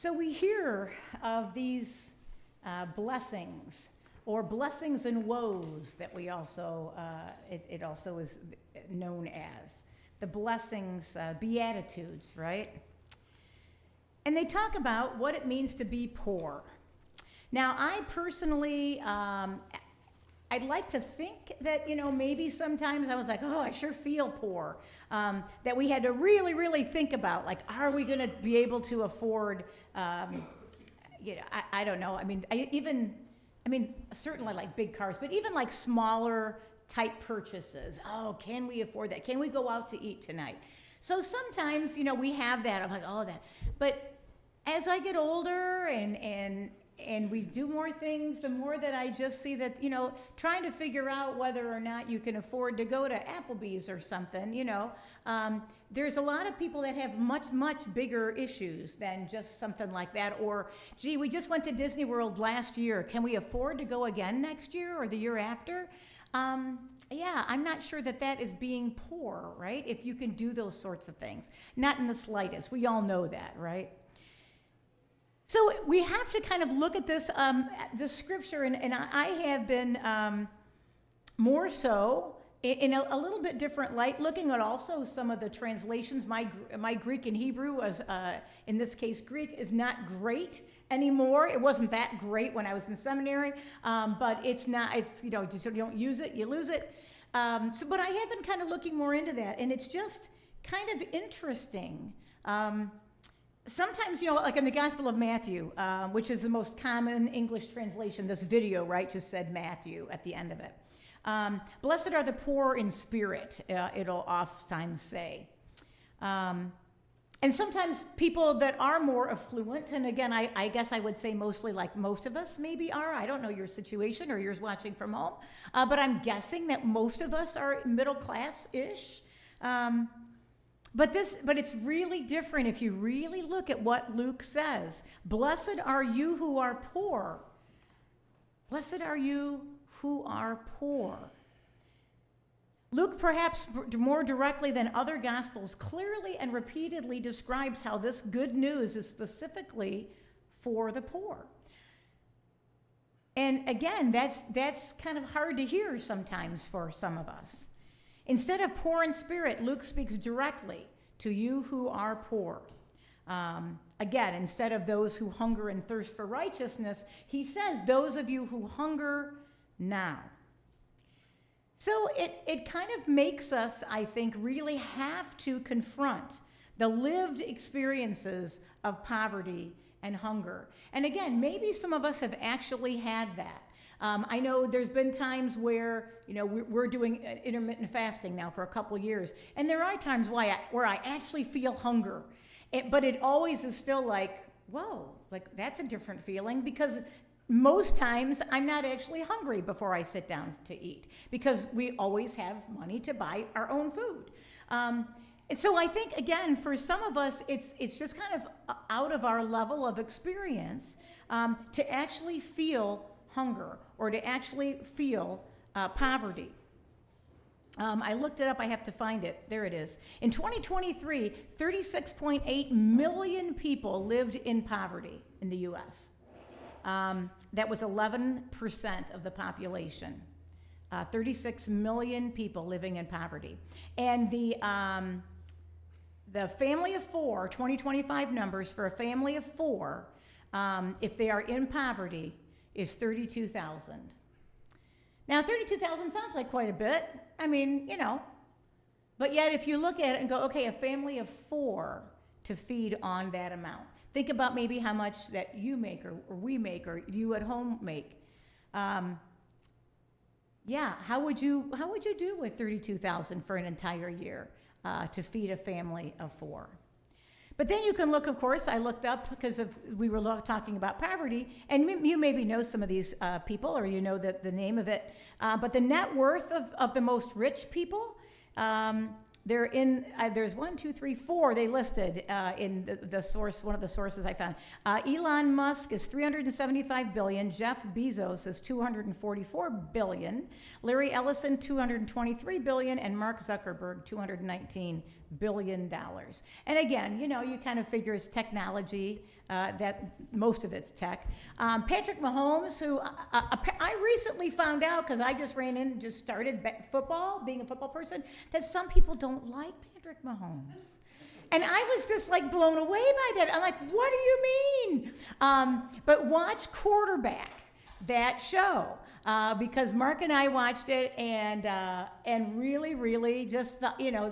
So we hear of these blessings, or blessings and woes that we also, it also is known as. The blessings, beatitudes, right? And they talk about what it means to be poor. Now, I personally, I'd like to think that, maybe sometimes I was like, oh, I sure feel poor. That we had to really, really think about, like, are we going to be able to afford, I don't know. I mean, certainly like big cars, but even like smaller type purchases. Oh, can we afford that? Can we go out to eat tonight? So sometimes, we have that. I'm like, oh, that. But as I get older and we do more things, the more that I just see that, trying to figure out whether or not you can afford to go to Applebee's or something, there's a lot of people that have much, much bigger issues than just something like that. Or, gee, we just went to Disney World last year. Can we afford to go again next year or the year after? Yeah, I'm not sure that is being poor, right? If you can do those sorts of things. Not in the slightest. We all know that, right? So we have to kind of look at this, the scripture, and I have been more so in a little bit different light, looking at also some of the translations. My Greek and Hebrew was, in this case, Greek is not great anymore. It wasn't that great when I was in seminary, but it's not. It's you don't use it, you lose it. But I have been kind of looking more into that, and it's just kind of interesting. Sometimes, like in the Gospel of Matthew, which is the most common English translation, this video, right, just said Matthew at the end of it. Blessed are the poor in spirit, it'll oftentimes say. And sometimes people that are more affluent, and again, I guess I would say mostly like most of us maybe are. I don't know your situation or yours watching from home, but I'm guessing that most of us are middle class-ish. But it's really different if you really look at what Luke says. Blessed are you who are poor. Blessed are you who are poor. Luke, perhaps more directly than other Gospels, clearly and repeatedly describes how this good news is specifically for the poor. And again, that's kind of hard to hear sometimes for some of us. Instead of poor in spirit, Luke speaks directly to you who are poor. Again, instead of those who hunger and thirst for righteousness, he says, those of you who hunger now. So it kind of makes us, I think, really have to confront the lived experiences of poverty and hunger. And again, maybe some of us have actually had that. I know there's been times where, we're doing intermittent fasting now for a couple years, and there are times where I actually feel hunger, but it always is still like, whoa, like that's a different feeling, because most times I'm not actually hungry before I sit down to eat, because we always have money to buy our own food. And so I think, again, for some of us, it's just kind of out of our level of experience to actually feel hunger or to actually feel poverty. I looked it up. I have to find it. There it is. In 2023, 36.8 million people lived in poverty in the U.S. That was 11% of the population. 36 million people living in poverty. And the family of four, 2025 numbers for a family of four, if they are in poverty, is 32,000. Now, 32,000 sounds like quite a bit. I mean, but yet if you look at it and go, okay, a family of four to feed on that amount. Think about maybe how much that you make or we make or you at home make. How would you do with 32,000 for an entire year to feed a family of four? But then you can look, of course, I looked up because we were talking about poverty, and you maybe know some of these people, or you know the name of it, but the net worth of the most rich people, there's 1, 2, 3, 4 they listed in the source, one of the sources I found. Elon Musk is $375 billion, Jeff Bezos is $244 billion, Larry Ellison $223 billion, and Mark Zuckerberg $219 billion. And again, you kind of figure it's technology, that most of it's tech. Patrick Mahomes, who I recently found out, because I just started football, being a football person, that some people don't like Patrick Mahomes. And I was just like blown away by that. I'm like, what do you mean? But watch Quarterback, that show, because Mark and I watched it, and really, really just,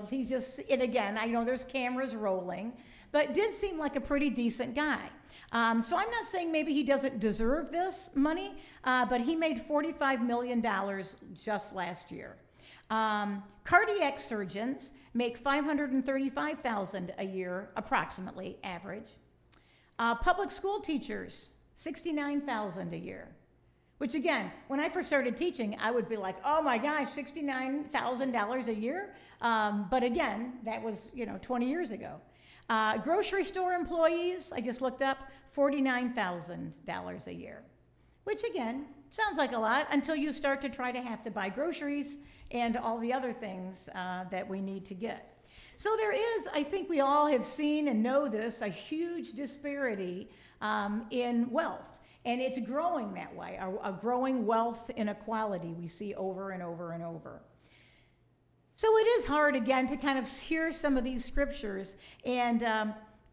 he's just, and again, I know there's cameras rolling, but did seem like a pretty decent guy. So I'm not saying maybe he doesn't deserve this money, but he made $45 million just last year. Cardiac surgeons make $535,000 a year, approximately, average. Public school teachers, $69,000 a year. Which again, when I first started teaching, I would be like, oh my gosh, $69,000 a year? But again, that was 20 years ago. Grocery store employees, I just looked up, $49,000 a year. Which again, sounds like a lot until you start to try to have to buy groceries and all the other things that we need to get. So there is, I think we all have seen and know this, a huge disparity in wealth. And it's growing that way, a growing wealth inequality we see over and over and over. So it is hard, again, to kind of hear some of these scriptures and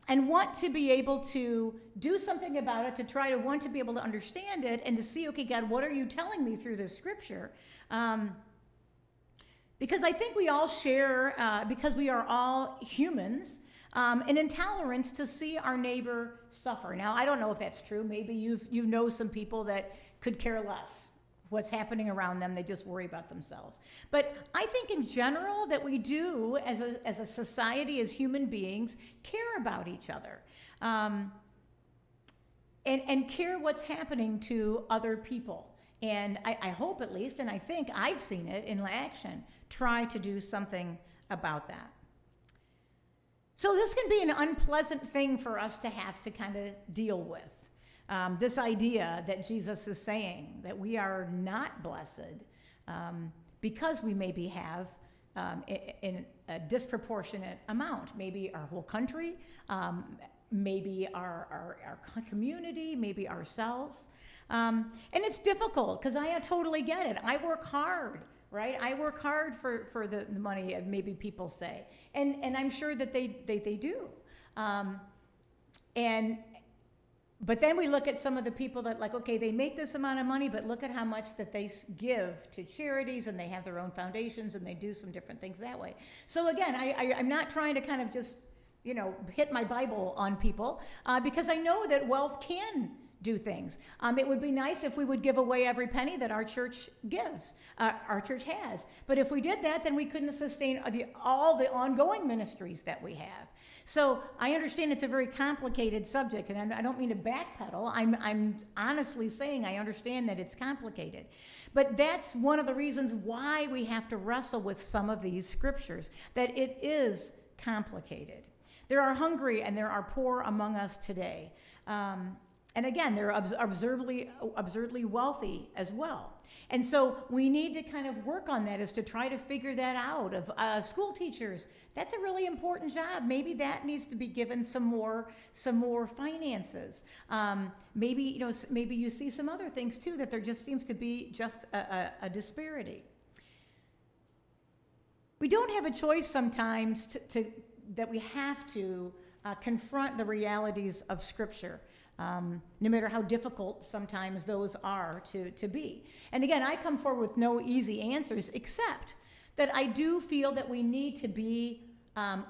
want to be able to do something about it, to want to be able to understand it and to see, okay, God, what are you telling me through this scripture? Because I think we all share, because we are all humans, an intolerance to see our neighbor suffer. Now, I don't know if that's true. Maybe you know some people that could care less what's happening around them. They just worry about themselves. But I think in general that we do, as a society, as human beings, care about each other, and care what's happening to other people. And I hope, at least, and I think I've seen it in action, try to do something about that. So this can be an unpleasant thing for us to have to kind of deal with. This idea that Jesus is saying that we are not blessed because we maybe have in a disproportionate amount, maybe our whole country, maybe our community, maybe ourselves. And it's difficult because I totally get it. I work hard. Right? I work hard for the money, maybe people say. And I'm sure that they do. But then we look at some of the people that okay, they make this amount of money, but look at how much that they give to charities, and they have their own foundations, and they do some different things that way. So again, I'm not trying to kind of just, hit my Bible on people, because I know that wealth can do things. It would be nice if we would give away every penny that our church gives, our church has. But if we did that, then we couldn't sustain all the ongoing ministries that we have. So I understand it's a very complicated subject, and I don't mean to backpedal. I'm honestly saying I understand that it's complicated. But that's one of the reasons why we have to wrestle with some of these scriptures, that it is complicated. There are hungry and there are poor among us today. And again, they're absurdly wealthy as well. And so we need to kind of work on that, is to try to figure that out. Of school teachers, that's a really important job. Maybe that needs to be given some more finances. Maybe you see some other things too, that there just seems to be just a disparity. We don't have a choice sometimes that we have to confront the realities of Scripture. No matter how difficult sometimes those are to be. And again, I come forward with no easy answers, except that I do feel that we need to be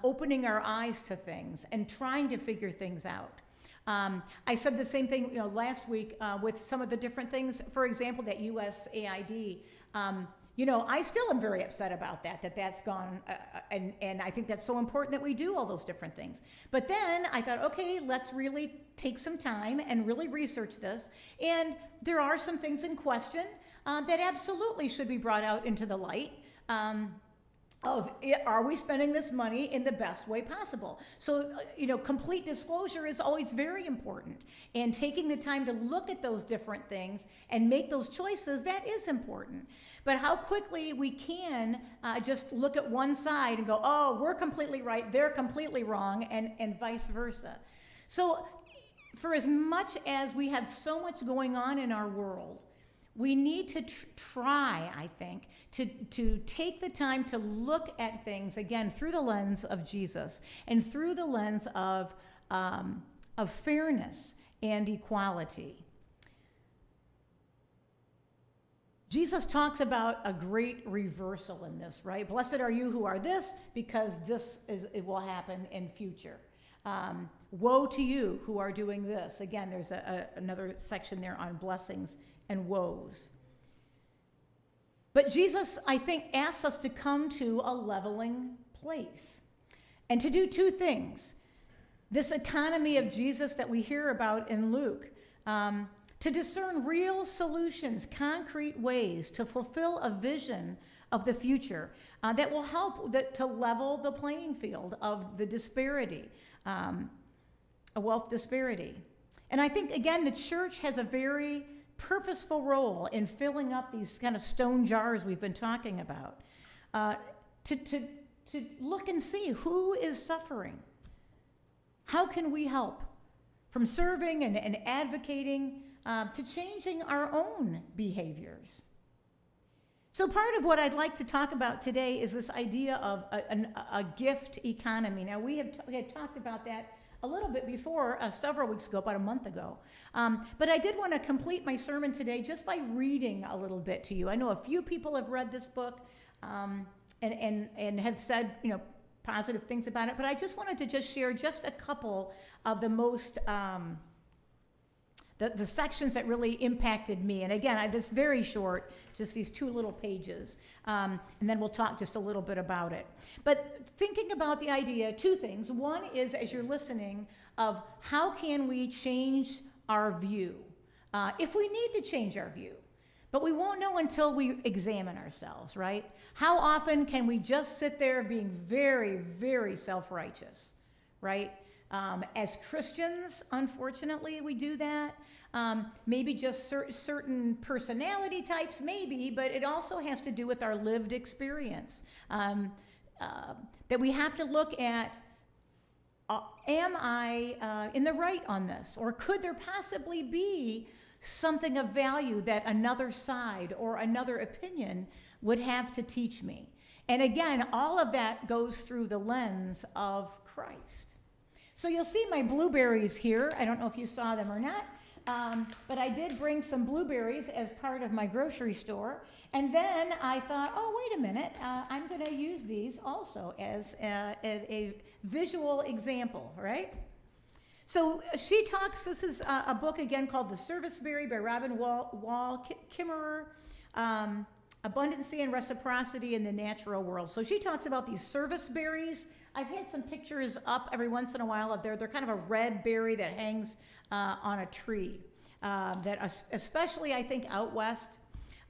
opening our eyes to things and trying to figure things out. I said the same thing last week with some of the different things. For example, that USAID. I still am very upset about that's gone, and I think that's so important that we do all those different things. But then I thought, okay, let's really take some time and really research this. And there are some things in question that absolutely should be brought out into the light. are we spending this money in the best way possible? So, complete disclosure is always very important. And taking the time to look at those different things and make those choices, that is important. But how quickly we can just look at one side and go, oh, we're completely right, they're completely wrong, and vice versa. So for as much as we have so much going on in our world, we need to try, I think, to take the time to look at things, again, through the lens of Jesus and through the lens of fairness and equality. Jesus talks about a great reversal in this, right? Blessed are you who are this, because it will happen in future. Woe to you who are doing this. Again, there's another section there on blessings and woes. But Jesus, I think, asks us to come to a leveling place and to do two things. This economy of Jesus that we hear about in Luke, to discern real solutions, concrete ways to fulfill a vision of the future that will help to level the playing field of the disparity, a wealth disparity. And I think, again, the church has a very purposeful role in filling up these kind of stone jars we've been talking about, to look and see who is suffering. How can we help? From serving and advocating to changing our own behaviors. So part of what I'd like to talk about today is this idea of a gift economy. Now, we had talked about that a little bit before, several weeks ago, about a month ago. But I did want to complete my sermon today just by reading a little bit to you. I know a few people have read this book and have said, positive things about it, but I just wanted to just share just a couple of the most, the sections that really impacted me. And again, this very short, just these 2 little pages, and then we'll talk just a little bit about it. But thinking about the idea, 2 things. One is, as you're listening, of how can we change our view? If we need to change our view, but we won't know until we examine ourselves, right? How often can we just sit there being very, very self-righteous, right? As Christians, unfortunately, we do that. Maybe just certain personality types, maybe, but it also has to do with our lived experience. That we have to look at, am I in the right on this? Or could there possibly be something of value that another side or another opinion would have to teach me? And again, all of that goes through the lens of Christ. So you'll see my blueberries here. I don't know if you saw them or not, but I did bring some blueberries as part of my grocery store. And then I thought, oh, wait a minute, I'm going to use these also as a visual example, right? So she talks, this is a book again called The Serviceberry by Robin Wall Kimmerer, Abundancy and Reciprocity in the Natural World. So she talks about these service berries. I've had some pictures up every once in a while of they're kind of a red berry that hangs on a tree, that especially I think out west,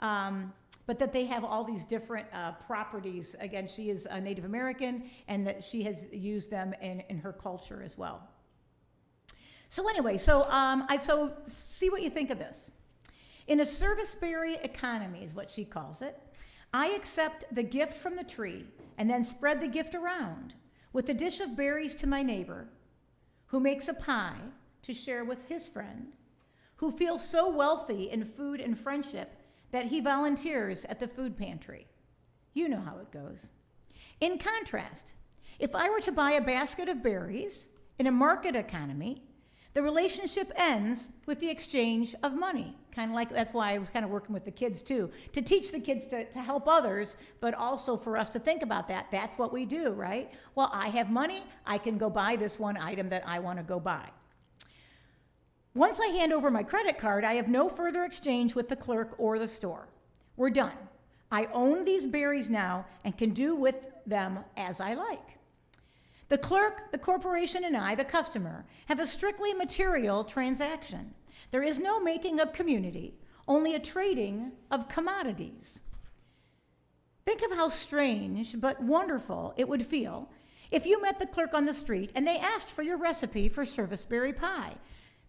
but that they have all these different properties. Again, she is a Native American, and that she has used them in her culture as well. So anyway, so see what you think of this. In a serviceberry economy is what she calls it, I accept the gift from the tree and then spread the gift around with a dish of berries to my neighbor, who makes a pie to share with his friend, who feels so wealthy in food and friendship that he volunteers at the food pantry. You know how it goes. In contrast, if I were to buy a basket of berries in a market economy, the relationship ends with the exchange of money. Kind of like, that's why I was kind of working with the kids too, to teach the kids to help others, but also for us to think about that. That's what we do, right? Well, I have money, I can go buy this one item that I want to go buy. Once I hand over my credit card, I have no further exchange with the clerk or the store. We're done. I own these berries now and can do with them as I like. The clerk, the corporation, and I, the customer, have a strictly material transaction. There is no making of community, only a trading of commodities. Think of how strange but wonderful it would feel if you met the clerk on the street and they asked for your recipe for serviceberry pie.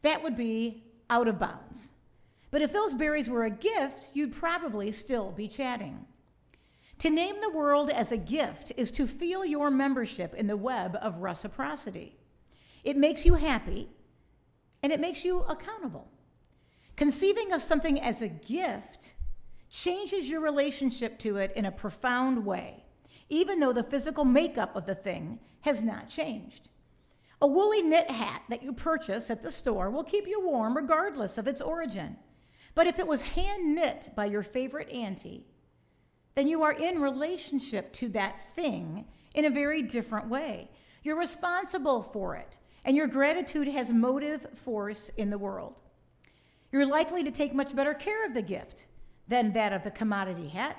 That would be out of bounds. But if those berries were a gift, you'd probably still be chatting. To name the world as a gift is to feel your membership in the web of reciprocity. It makes you happy, and it makes you accountable. Conceiving of something as a gift changes your relationship to it in a profound way, even though the physical makeup of the thing has not changed. A woolly knit hat that you purchase at the store will keep you warm regardless of its origin. But if it was hand knit by your favorite auntie, then you are in relationship to that thing in a very different way. You're responsible for it, and your gratitude has motive force in the world. You're likely to take much better care of the gift than that of the commodity hat,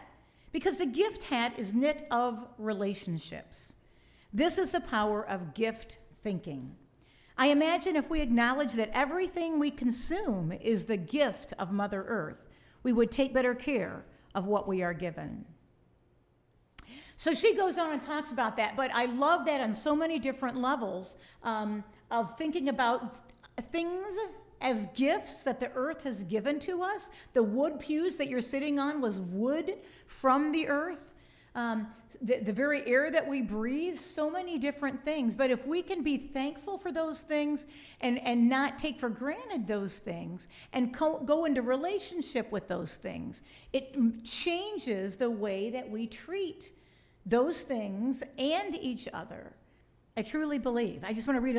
because the gift hat is knit of relationships. This is the power of gift thinking. I imagine if we acknowledge that everything we consume is the gift of Mother Earth, we would take better care of what we are given. So she goes on and talks about that, but I love that on so many different levels of thinking about things as gifts that the earth has given to us. The wood pews that you're sitting on was wood from the earth. The very air that we breathe, so many different things. But if we can be thankful for those things and not take for granted those things and go into relationship with those things, it changes the way that we treat those things and each other. I truly believe. I just want to read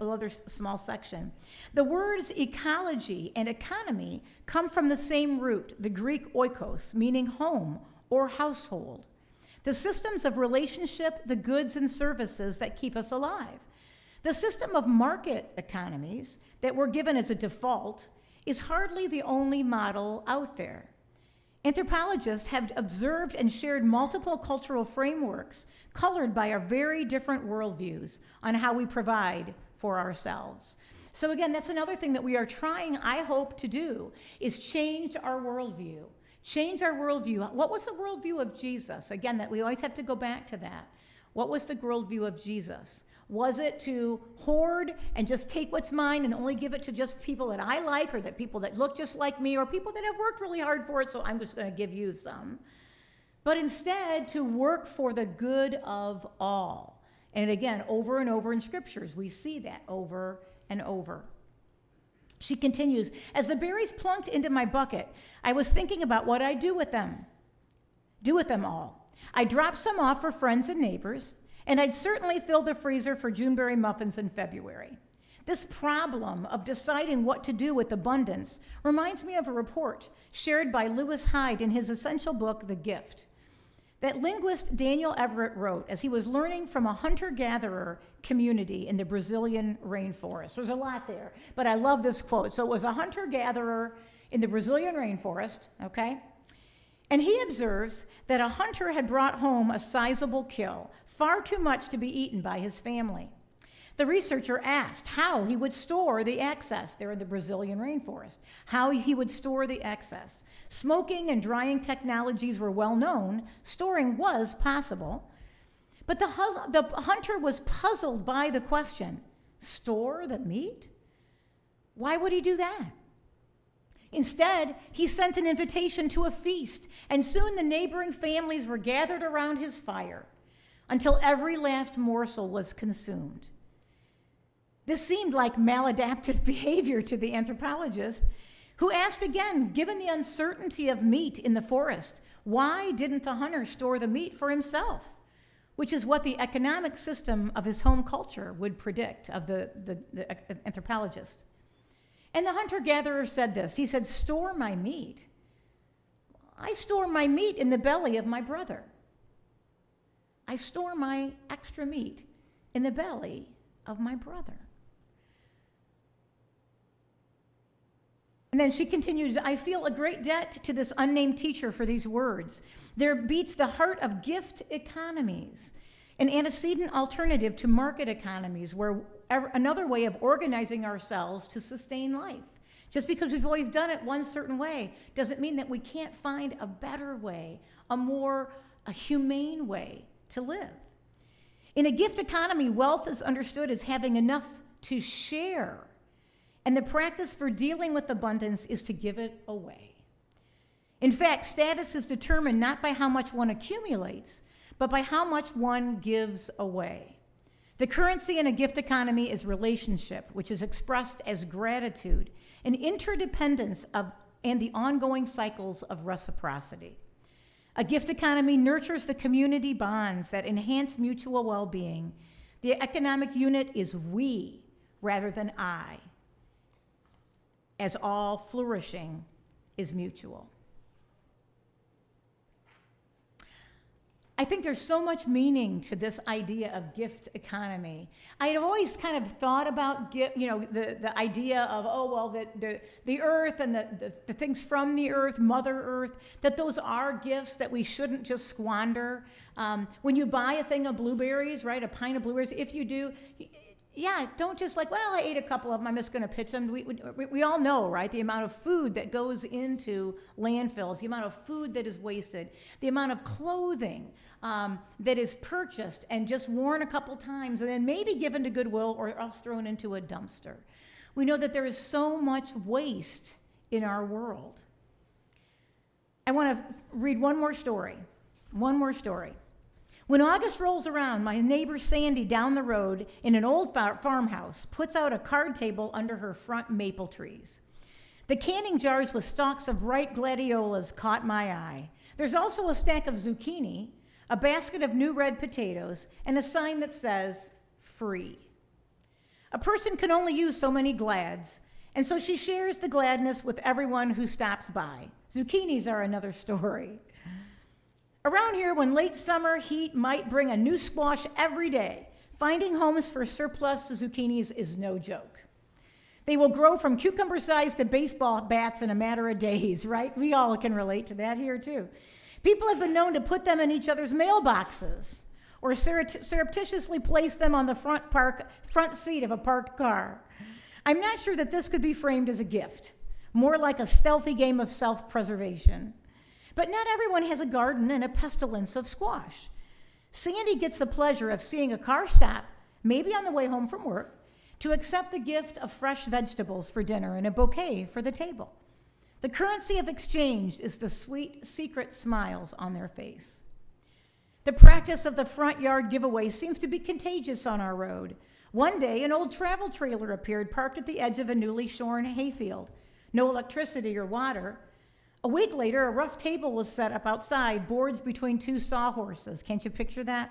another small section. The words ecology and economy come from the same root, the Greek oikos, meaning home or household. The systems of relationship, the goods and services that keep us alive. The system of market economies that we're given as a default is hardly the only model out there. Anthropologists have observed and shared multiple cultural frameworks colored by our very different worldviews on how we provide for ourselves. So again, that's another thing that we are trying, I hope, to do, is change our worldview. Change our worldview. What was the worldview of Jesus? Again, that we always have to go back to that. What was the worldview of Jesus? Was it to hoard and just take what's mine and only give it to just people that I like, or that people that look just like me, or people that have worked really hard for it, so I'm just going to give you some? But instead, to work for the good of all. And again, over and over in scriptures, we see that over and over. She continues, as the berries plunked into my bucket, I was thinking about what I do with them all. I dropped some off for friends and neighbors, and I'd certainly fill the freezer for Juneberry muffins in February. This problem of deciding what to do with abundance reminds me of a report shared by Lewis Hyde in his essential book, The Gift, that linguist Daniel Everett wrote as he was learning from a hunter-gatherer community in the Brazilian rainforest. There's a lot there, but I love this quote. So it was a hunter-gatherer in the Brazilian rainforest, okay? And he observes that a hunter had brought home a sizable kill, far too much to be eaten by his family. The researcher asked how he would store the excess there in the Brazilian rainforest, how he would store the excess. Smoking and drying technologies were well known. Storing was possible. But the hunter was puzzled by the question, store the meat? Why would he do that? Instead, he sent an invitation to a feast, and soon the neighboring families were gathered around his fire until every last morsel was consumed. This seemed like maladaptive behavior to the anthropologist, who asked again, given the uncertainty of meat in the forest, why didn't the hunter store the meat for himself? Which is what the economic system of his home culture would predict of the anthropologist. And the hunter-gatherer said this. He said, store my meat. I store my meat in the belly of my brother. I store my extra meat in the belly of my brother. And then she continues, I feel a great debt to this unnamed teacher for these words. There beats the heart of gift economies, an antecedent alternative to market economies, where another way of organizing ourselves to sustain life. Just because we've always done it one certain way doesn't mean that we can't find a better way, a more a humane way to live. In a gift economy, wealth is understood as having enough to share, and the practice for dealing with abundance is to give it away. In fact, status is determined not by how much one accumulates, but by how much one gives away. The currency in a gift economy is relationship, which is expressed as gratitude and interdependence and the ongoing cycles of reciprocity. A gift economy nurtures the community bonds that enhance mutual well-being. The economic unit is we rather than I, as all flourishing is mutual. I think there's so much meaning to this idea of gift economy. I had always kind of thought about the idea of, the earth and the things from the earth, Mother Earth, that those are gifts that we shouldn't just squander. When you buy a thing of blueberries, right, a pint of blueberries, if you do, don't just I ate a couple of them, I'm just going to pitch them. We all know, right, the amount of food that goes into landfills, the amount of food that is wasted, the amount of clothing that is purchased and just worn a couple times and then maybe given to Goodwill or else thrown into a dumpster. We know that there is so much waste in our world. I want to read one more story. When August rolls around, my neighbor Sandy down the road in an old farmhouse puts out a card table under her front maple trees. The canning jars with stalks of ripe gladiolas caught my eye. There's also a stack of zucchini, a basket of new red potatoes, and a sign that says, free. A person can only use so many glads, and so she shares the gladness with everyone who stops by. Zucchinis are another story. Around here, when late summer heat might bring a new squash every day, finding homes for surplus zucchinis is no joke. They will grow from cucumber size to baseball bats in a matter of days, right? We all can relate to that here, too. People have been known to put them in each other's mailboxes or surreptitiously place them on the front seat of a parked car. I'm not sure that this could be framed as a gift, more like a stealthy game of self-preservation. But not everyone has a garden and a pestilence of squash. Sandy gets the pleasure of seeing a car stop, maybe on the way home from work, to accept the gift of fresh vegetables for dinner and a bouquet for the table. The currency of exchange is the sweet, secret smiles on their face. The practice of the front yard giveaway seems to be contagious on our road. One day, an old travel trailer appeared parked at the edge of a newly shorn hayfield. No electricity or water. A week later, a rough table was set up outside, boards between two sawhorses. Can't you picture that?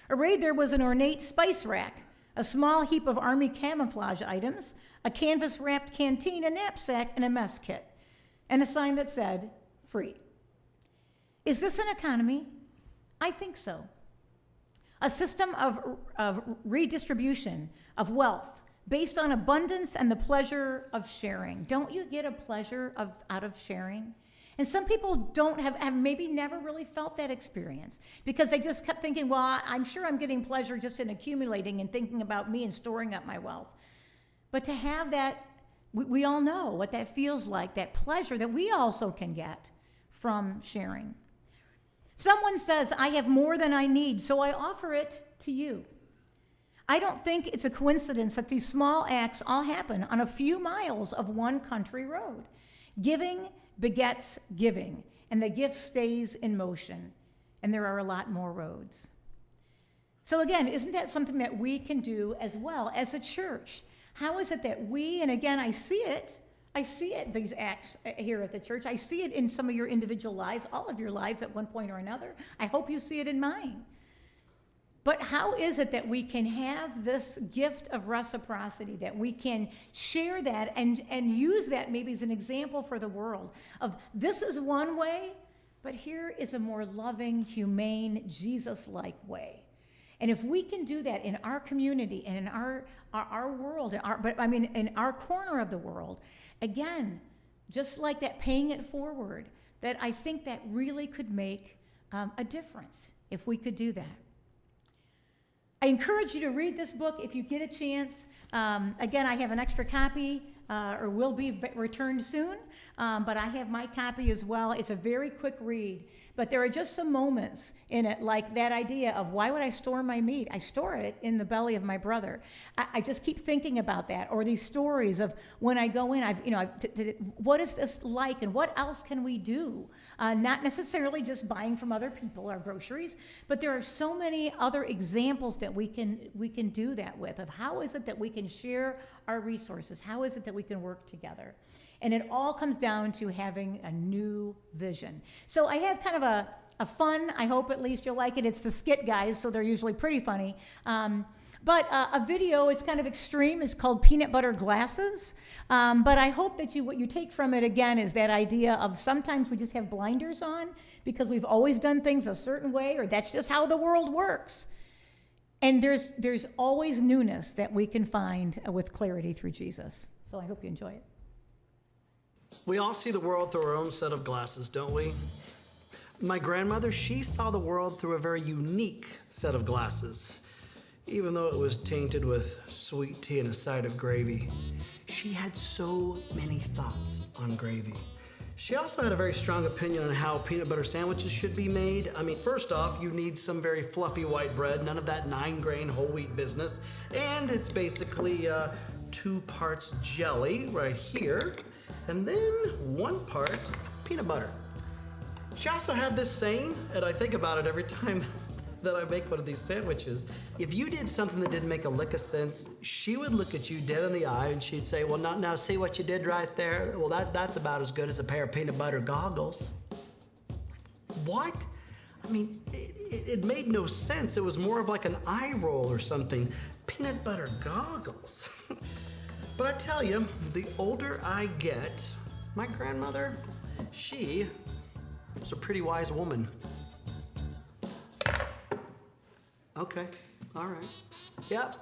Arrayed there was an ornate spice rack, a small heap of army camouflage items, a canvas-wrapped canteen, a knapsack, and a mess kit, and a sign that said, free. Is this an economy? I think so. A system of redistribution of wealth based on abundance and the pleasure of sharing. Don't you get a pleasure out of sharing? And some people don't have maybe never really felt that experience because they just kept thinking, well, I'm sure I'm getting pleasure just in accumulating and thinking about me and storing up my wealth. But to have that, we all know what that feels like, that pleasure that we also can get from sharing. Someone says, I have more than I need, so I offer it to you. I don't think it's a coincidence that these small acts all happen on a few miles of one country road. Giving begets giving, and the gift stays in motion, and there are a lot more roads. So again, isn't that something that we can do as well as a church? How is it that we, and again, I see it, these acts here at the church. I see it in some of your individual lives, all of your lives at one point or another. I hope you see it in mine. But how is it that we can have this gift of reciprocity, that we can share that and use that maybe as an example for the world of this is one way, but here is a more loving, humane, Jesus-like way. And if we can do that in our community and in our world, in our corner of the world, again, just like that paying it forward, that I think that really could make a difference if we could do that. I encourage you to read this book if you get a chance. Again, I have an extra copy, or will be returned soon, but I have my copy as well. It's a very quick read, but there are just some moments in it, like that idea of why would I store my meat? I store it in the belly of my brother. I just keep thinking about that, or these stories of when I go in, what is this like, and what else can we do? Not necessarily just buying from other people, our groceries, but there are so many other examples that we can do that with, of how is it that we can share our resources? How is it that we can work together? And it all comes down to having a new vision. So I have kind of a fun, I hope at least you'll like it. It's the skit guys, so they're usually pretty funny. But a video is kind of extreme. It's called Peanut Butter Glasses. But I hope that what you take from it, again, is that idea of sometimes we just have blinders on because we've always done things a certain way, or that's just how the world works. And there's always newness that we can find with clarity through Jesus. So I hope you enjoy it. We all see the world through our own set of glasses, don't we? My grandmother, she saw the world through a very unique set of glasses. Even though it was tainted with sweet tea and a side of gravy, she had so many thoughts on gravy. She also had a very strong opinion on how peanut butter sandwiches should be made. I mean, first off, you need some very fluffy white bread, none of that 9-grain whole wheat business. And it's basically 2 parts jelly right here, and then 1 part peanut butter. She also had this saying, and I think about it every time that I make one of these sandwiches. If you did something that didn't make a lick of sense, she would look at you dead in the eye and she'd say, well, now see what you did right there? Well, that's about as good as a pair of peanut butter goggles. What? I mean, it made no sense. It was more of like an eye roll or something. Peanut butter goggles. But I tell you, the older I get, my grandmother, she was a pretty wise woman. Okay, all right. Yep,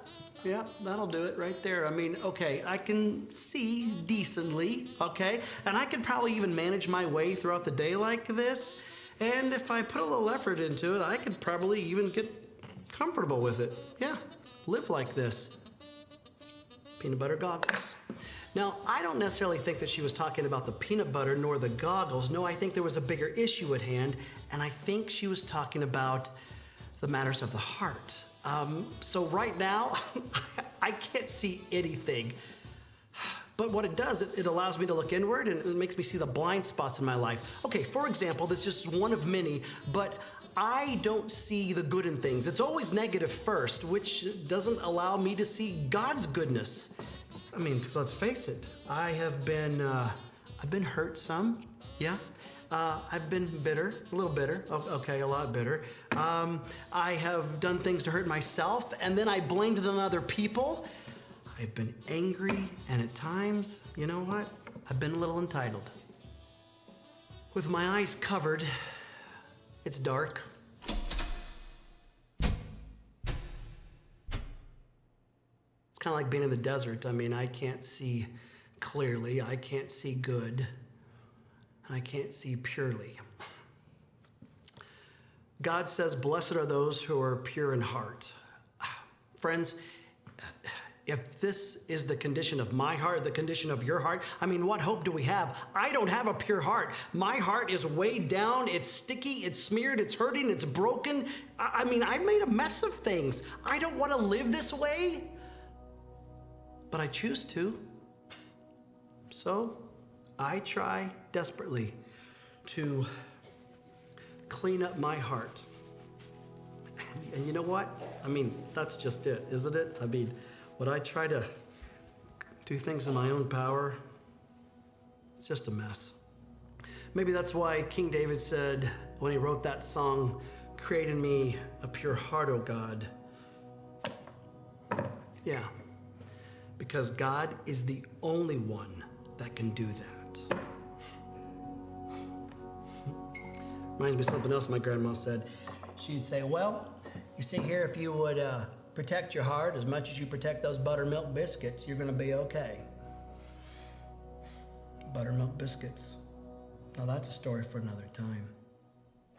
that'll do it right there. I mean, okay, I can see decently, okay? And I could probably even manage my way throughout the day like this. And if I put a little effort into it, I could probably even get comfortable with it. Yeah, live like this. Peanut butter goggles. Now, I don't necessarily think that she was talking about the peanut butter nor the goggles. No, I think there was a bigger issue at hand, and I think she was talking about the matters of the heart. So right now, I can't see anything. But what it does, it allows me to look inward, and it makes me see the blind spots in my life. Okay, for example, this is just one of many, but I don't see the good in things. It's always negative first, which doesn't allow me to see God's goodness. I mean, because let's face it, I've been hurt some, yeah. I've been bitter, a little bitter, okay, a lot bitter. I have done things to hurt myself, and then I blamed it on other people. I've been angry, and at times, you know what? I've been a little entitled. With my eyes covered, it's dark. It's kind of like being in the desert. I mean, I can't see clearly, I can't see good, and I can't see purely. God says, blessed are those who are pure in heart. Friends, if this is the condition of my heart, the condition of your heart, I mean, what hope do we have? I don't have a pure heart. My heart is weighed down, it's sticky, it's smeared, it's hurting, it's broken. I mean, I've made a mess of things. I don't want to live this way, but I choose to. So I try desperately to clean up my heart. And you know what? I mean, that's just it, isn't it? I mean, would I try to do things in my own power? It's just a mess. Maybe that's why King David said when he wrote that song, create in me a pure heart, O God. Yeah, because God is the only one that can do that. Reminds me of something else my grandma said. She'd say, well, you see here, if you would protect your heart as much as you protect those buttermilk biscuits, you're going to be okay. Buttermilk biscuits. Now that's a story for another time.